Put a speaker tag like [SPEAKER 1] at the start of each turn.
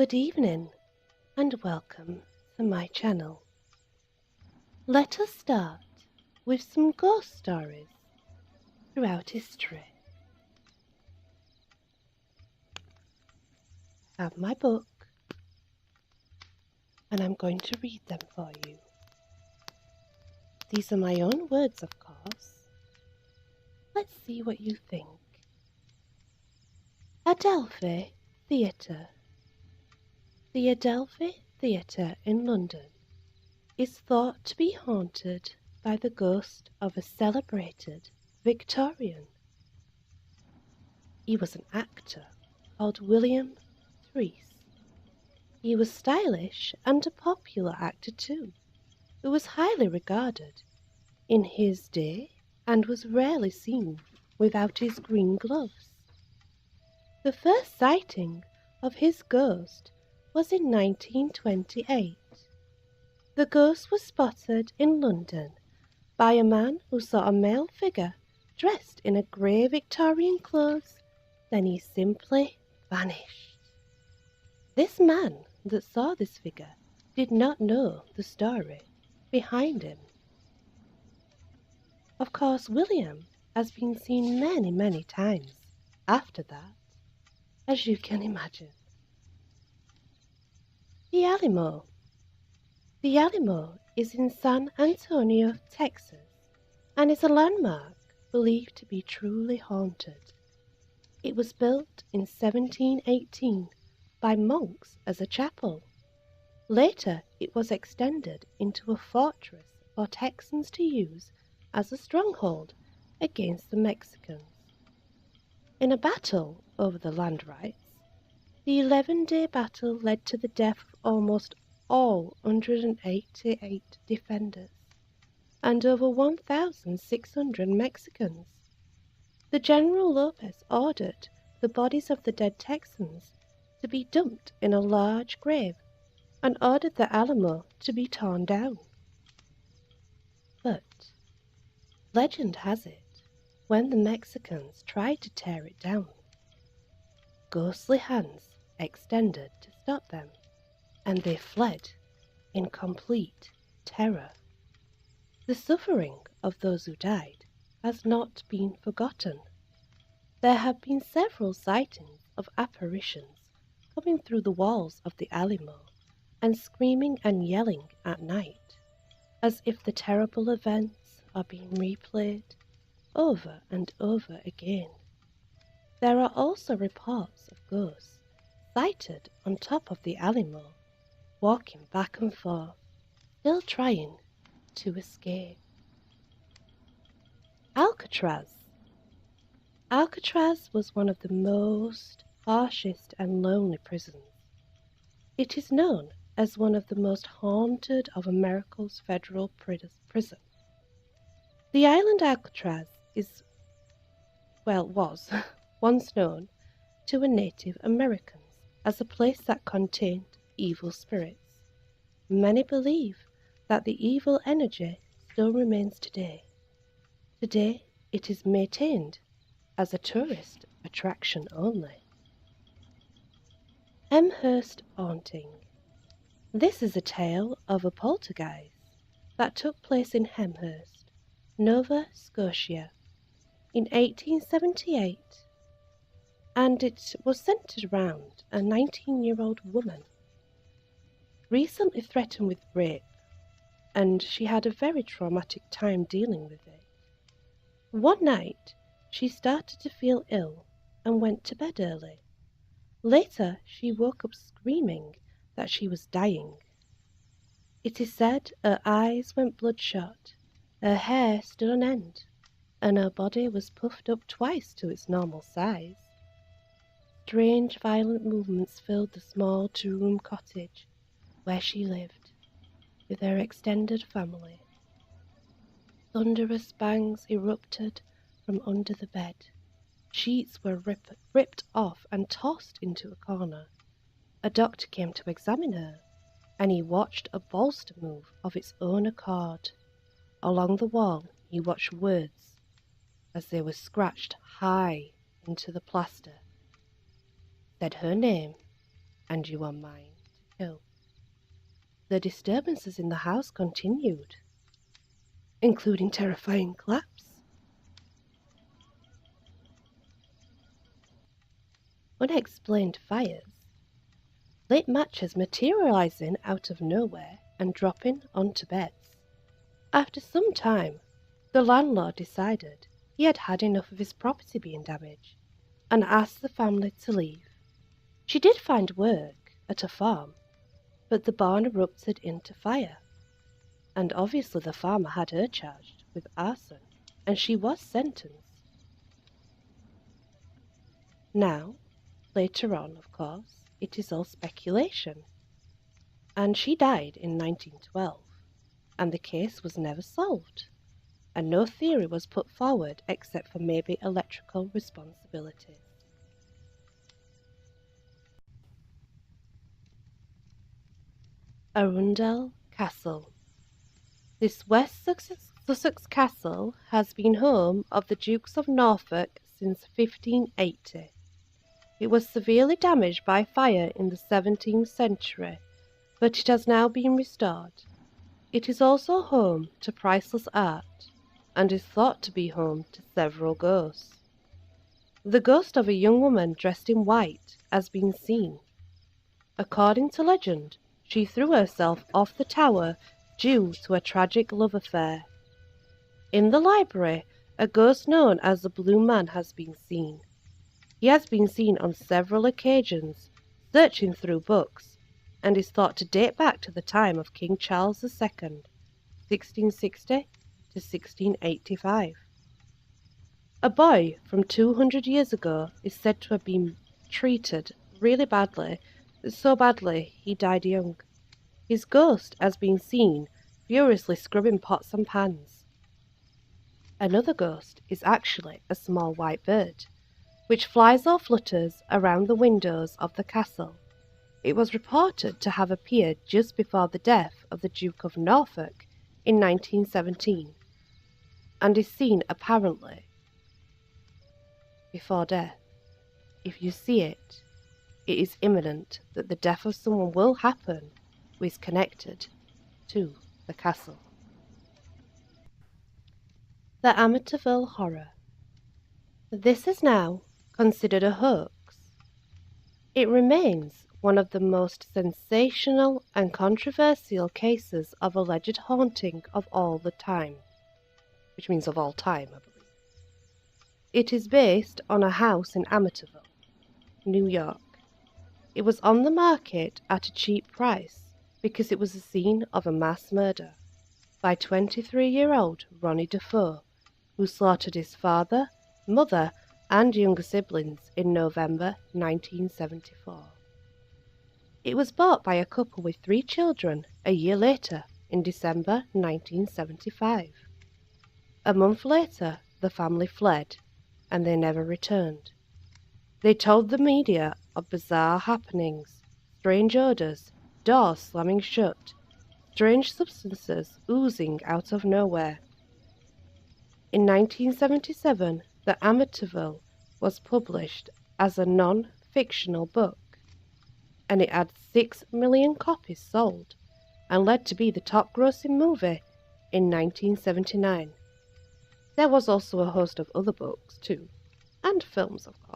[SPEAKER 1] Good evening and welcome to my channel. Let us start with some ghost stories throughout history. I have my book and I'm going to read them for you. These are my own words, of course. Let's see what you think. Adelphi Theatre. The Adelphi Theatre in London is thought to be haunted by the ghost of a celebrated Victorian. He was an actor called William Threes. He was stylish and a popular actor too, who was highly regarded in his day and was rarely seen without his green gloves. The first sighting of his ghost was in 1928. The ghost was spotted in London by a man who saw a male figure dressed in a grey Victorian clothes, then he simply vanished. This man that saw this figure did not know the story behind him. Of course, William has been seen many times after that, as you can imagine. The Alamo. The Alamo is in San Antonio, Texas, and is a landmark believed to be truly haunted. It was built in 1718 by monks as a chapel. Later, it was extended into a fortress for Texans to use as a stronghold against the Mexicans. In a battle over the land rights, the 11-day battle led to the death of almost all 188 defenders and over 1,600 Mexicans. The General Lopez ordered the bodies of the dead Texans to be dumped in a large grave and ordered the Alamo to be torn down. But legend has it, when the Mexicans tried to tear it down, ghostly hands extended to stop them, and they fled in complete terror. The suffering of those who died has not been forgotten. There have been several sightings of apparitions coming through the walls of the Alamo and screaming and yelling at night, as if the terrible events are being replayed over and over again. There are also reports of ghosts sighted on top of the Alamo, walking back and forth, still trying to escape. Alcatraz. Alcatraz was one of the most harshest and lonely prisons. It is known as one of the most haunted of America's federal prisons. The island Alcatraz was once known to Native Americans as a place that contained evil spirits. Many believe that the evil energy still remains today. Today, it is maintained as a tourist attraction only. Amherst Haunting. This is a tale of a poltergeist that took place in Amherst, Nova Scotia, in 1878, and it was centered around a 19-year-old woman, recently threatened with rape, and she had a very traumatic time dealing with it. One night, she started to feel ill and went to bed early. Later, she woke up screaming that she was dying. It is said her eyes went bloodshot, her hair stood on end, and her body was puffed up twice to its normal size. Strange, violent movements filled the small two-room cottage where she lived with her extended family. Thunderous bangs erupted from under the bed. Sheets were ripped off and tossed into a corner. A doctor came to examine her, and he watched a bolster move of its own accord. Along the wall he watched words as they were scratched high into the plaster. Said her name and you are mine to kill. The disturbances in the house continued, including terrifying claps, unexplained fires, lit matches materializing out of nowhere and dropping onto beds. After some time, the landlord decided he had had enough of his property being damaged and asked the family to leave. She did find work at a farm, but the barn erupted into fire, and obviously the farmer had her charged with arson, and she was sentenced. Now, later on, of course, it is all speculation, and she died in 1912, and the case was never solved, and no theory was put forward except for maybe electrical responsibilities. Arundel Castle. This West Sussex castle has been home of the Dukes of Norfolk since 1580. It was severely damaged by fire in the 17th century, but it has now been restored. It is also home to priceless art, and is thought to be home to several ghosts. The ghost of a young woman dressed in white has been seen. According to legend, she threw herself off the tower due to a tragic love affair. In the library, a ghost known as the Blue Man has been seen. He has been seen on several occasions, searching through books, and is thought to date back to the time of King Charles II, 1660 to 1685. A boy from 200 years ago is said to have been treated really badly, so badly he died young. His ghost has been seen furiously scrubbing pots and pans. Another ghost is actually a small white bird, which flies or flutters around the windows of the castle. It was reported to have appeared just before the death of the Duke of Norfolk in 1917, and is seen apparently before death. If you see it, it is imminent that the death of someone will happen who is connected to the castle. The Amityville Horror. This is now considered a hoax. It remains one of the most sensational and controversial cases of alleged haunting of all the time, which means of all time, I believe. It is based on a house in Amityville, New York. It was on the market at a cheap price because it was the scene of a mass murder by 23-year-old Ronnie Defoe, who slaughtered his father, mother, and younger siblings in November 1974. It was bought by a couple with 3 children a year later, in December 1975. A month later, the family fled, and they never returned. They told the media of bizarre happenings, strange odours, doors slamming shut, strange substances oozing out of nowhere. In 1977, The Amityville was published as a non-fictional book, and it had 6 million copies sold and led to be the top-grossing movie in 1979. There was also a host of other books too, and films of course.